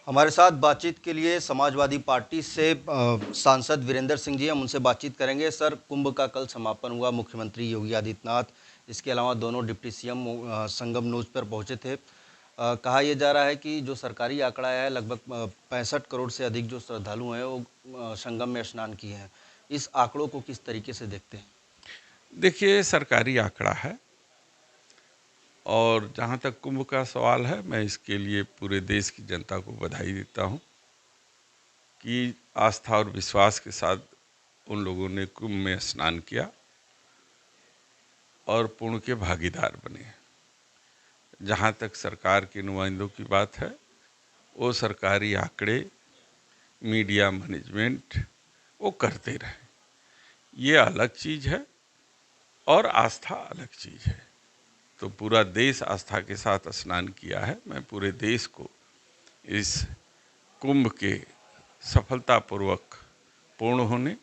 हमारे साथ बातचीत के लिए समाजवादी पार्टी से सांसद वीरेंद्र सिंह जी, हम उनसे बातचीत करेंगे। सर, कुंभ का कल समापन हुआ, मुख्यमंत्री योगी आदित्यनाथ, इसके अलावा दोनों डिप्टी सीएम संगम नोज पर पहुंचे थे। कहा यह जा रहा है कि जो सरकारी आंकड़ा है, लगभग 65 करोड़ से अधिक जो श्रद्धालु हैं वो संगम में स्नान किए हैं। इस आंकड़ों को किस तरीके से देखते हैं? देखिए, सरकारी आंकड़ा है और जहाँ तक कुंभ का सवाल है, मैं इसके लिए पूरे देश की जनता को बधाई देता हूँ कि आस्था और विश्वास के साथ उन लोगों ने कुंभ में स्नान किया और पुण्य के भागीदार बने। जहाँ तक सरकार के नुमाइंदों की बात है, वो सरकारी आंकड़े, मीडिया मैनेजमेंट वो करते रहे, ये अलग चीज़ है और आस्था अलग चीज़ है। तो पूरा देश आस्था के साथ स्नान किया है। मैं पूरे देश को इस कुंभ के सफलतापूर्वक पूर्ण होने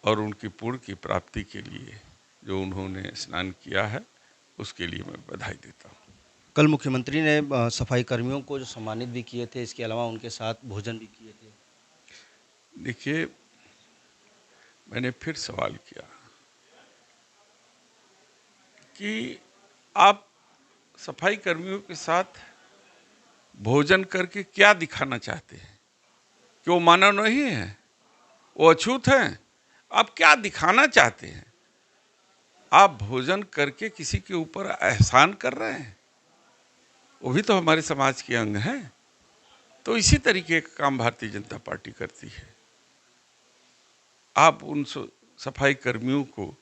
और उनकी पुण्य की प्राप्ति के लिए जो उन्होंने स्नान किया है, उसके लिए मैं बधाई देता हूँ। कल मुख्यमंत्री ने सफाई कर्मियों को जो सम्मानित भी किए थे, इसके अलावा उनके साथ भोजन भी किए थे। देखिए, मैंने फिर सवाल किया कि आप सफाई कर्मियों के साथ भोजन करके क्या दिखाना चाहते हैं? कि वो मानव नहीं है, वो अछूत हैं? आप क्या दिखाना चाहते हैं? आप भोजन करके किसी के ऊपर एहसान कर रहे हैं, वो भी तो हमारे समाज के अंग हैं। तो इसी तरीके का काम भारतीय जनता पार्टी करती है। आप उन सफाई कर्मियों को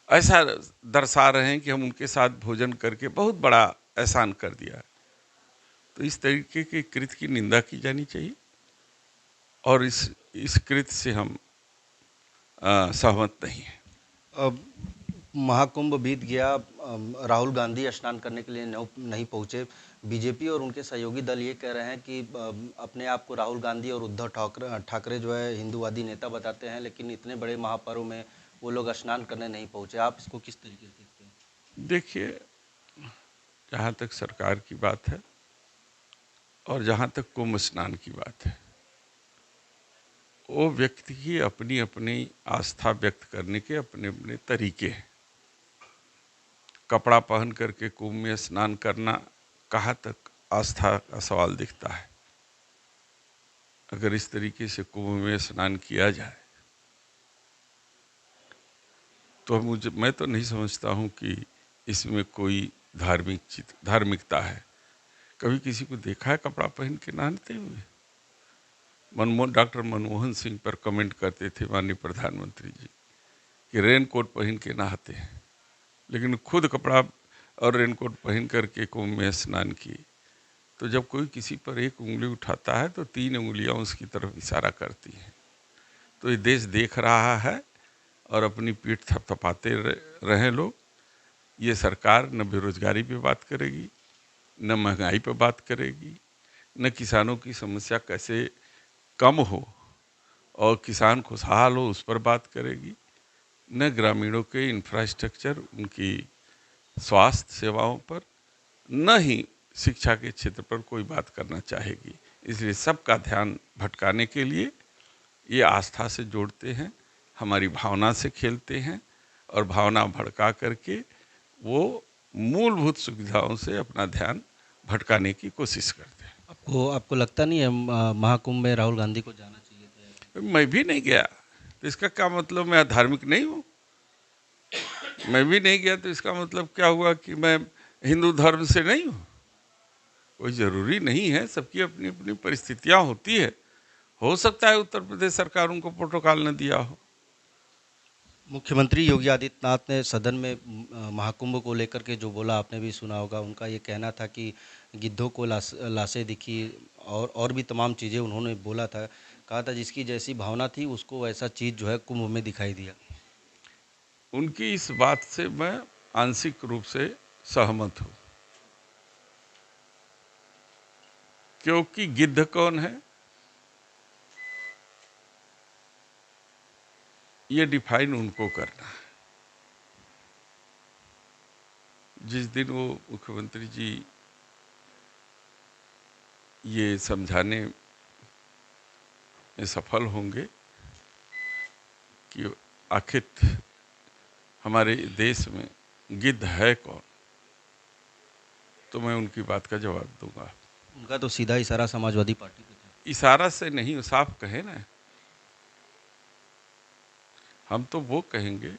ऐसा दर्शा रहे हैं कि हम उनके साथ भोजन करके बहुत बड़ा एहसान कर दिया। तो इस तरीके के कृत्य की निंदा की जानी चाहिए और इस कृत्य से हम सहमत नहीं हैं। अब महाकुंभ बीत गया, राहुल गांधी स्नान करने के लिए नहीं पहुंचे। बीजेपी और उनके सहयोगी दल ये कह रहे हैं कि अपने आप को राहुल गांधी और उद्धव ठाकरे जो है हिंदूवादी नेता बताते हैं, लेकिन इतने बड़े महापर्व में वो लोग स्नान करने नहीं पहुंचे। आप इसको किस तरीके से देखते हैं? देखिए, जहाँ तक सरकार की बात है और जहाँ तक कुंभ स्नान की बात है, वो व्यक्ति की अपनी अपनी आस्था व्यक्त करने के अपने अपने तरीके हैं। कपड़ा पहन करके कुंभ में स्नान करना कहाँ तक आस्था का सवाल दिखता है? अगर इस तरीके से कुंभ में स्नान किया जाए तो मैं तो नहीं समझता हूँ कि इसमें कोई धार्मिकता है। कभी किसी को देखा है कपड़ा पहन के नहाते हुए? डॉक्टर मनमोहन सिंह पर कमेंट करते थे माननीय प्रधानमंत्री जी कि रेनकोट पहन के नहाते हैं, लेकिन खुद कपड़ा और रेनकोट पहन करके कुंभ में स्नान किए। तो जब कोई किसी पर एक उंगली उठाता है तो 3 उंगलियां उसकी तरफ इशारा करती हैं। तो ये देश देख रहा है और अपनी पीठ थपथपाते रहे लोग। ये सरकार न बेरोजगारी पे बात करेगी, न महंगाई पे बात करेगी, न किसानों की समस्या कैसे कम हो और किसान खुशहाल हो उस पर बात करेगी, न ग्रामीणों के इंफ्रास्ट्रक्चर, उनकी स्वास्थ्य सेवाओं पर, न ही शिक्षा के क्षेत्र पर कोई बात करना चाहेगी। इसलिए सबका ध्यान भटकाने के लिए ये आस्था से जोड़ते हैं, हमारी भावना से खेलते हैं और भावना भड़का करके वो मूलभूत सुविधाओं से अपना ध्यान भटकाने की कोशिश करते हैं। आपको लगता नहीं है महाकुंभ में राहुल गांधी को जाना चाहिए था? मैं भी नहीं गया तो इसका क्या मतलब मैं धार्मिक नहीं हूँ? मैं भी नहीं गया तो इसका मतलब क्या हुआ कि मैं हिंदू धर्म से नहीं हूँ? कोई ज़रूरी नहीं है, सबकी अपनी अपनी परिस्थितियाँ होती है। हो सकता है उत्तर प्रदेश सरकार उनको प्रोटोकॉल न दिया हो। मुख्यमंत्री योगी आदित्यनाथ ने सदन में महाकुंभ को लेकर के जो बोला, आपने भी सुना होगा। उनका ये कहना था कि गिद्धों को लाशें दिखी और भी तमाम चीज़ें उन्होंने बोला था। कहा था जिसकी जैसी भावना थी उसको वैसा चीज़ जो है कुंभ में दिखाई दिया। उनकी इस बात से मैं आंशिक रूप से सहमत हूँ, क्योंकि गिद्ध कौन है ये डिफाइन उनको करना है। जिस दिन वो मुख्यमंत्री जी ये समझाने में सफल होंगे कि आखिर हमारे देश में गिद्ध है कौन, तो मैं उनकी बात का जवाब दूंगा। उनका तो सीधा इशारा समाजवादी पार्टी पे था। इशारा से नहीं, साफ कहे ना। हम तो वो कहेंगे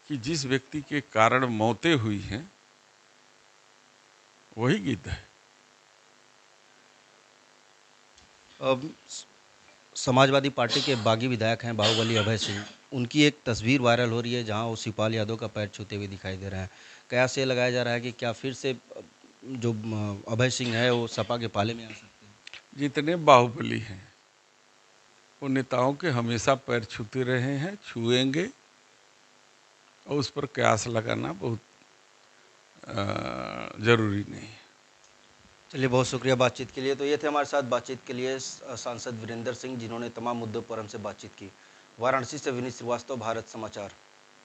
कि जिस व्यक्ति के कारण मौतें हुई हैं वही गिद्ध है। अब समाजवादी पार्टी के बागी विधायक हैं बाहुबली अभय सिंह, उनकी एक तस्वीर वायरल हो रही है जहां वो शिवपाल यादव का पैर छूते हुए दिखाई दे रहे हैं। कयास ये लगाया जा रहा है कि क्या फिर से जो अभय सिंह है वो सपा के पाले में आ सकते हैं। जितने बाहुबली हैं वो नेताओं के हमेशा पैर छूते रहे हैं, छुएंगे, और उस पर कयास लगाना बहुत जरूरी नहीं है। चलिए, बहुत शुक्रिया बातचीत के लिए। तो ये थे हमारे साथ बातचीत के लिए सांसद वीरेंद्र सिंह, जिन्होंने तमाम मुद्दों पर हमसे बातचीत की। वाराणसी से विनीत श्रीवास्तव, भारत समाचार।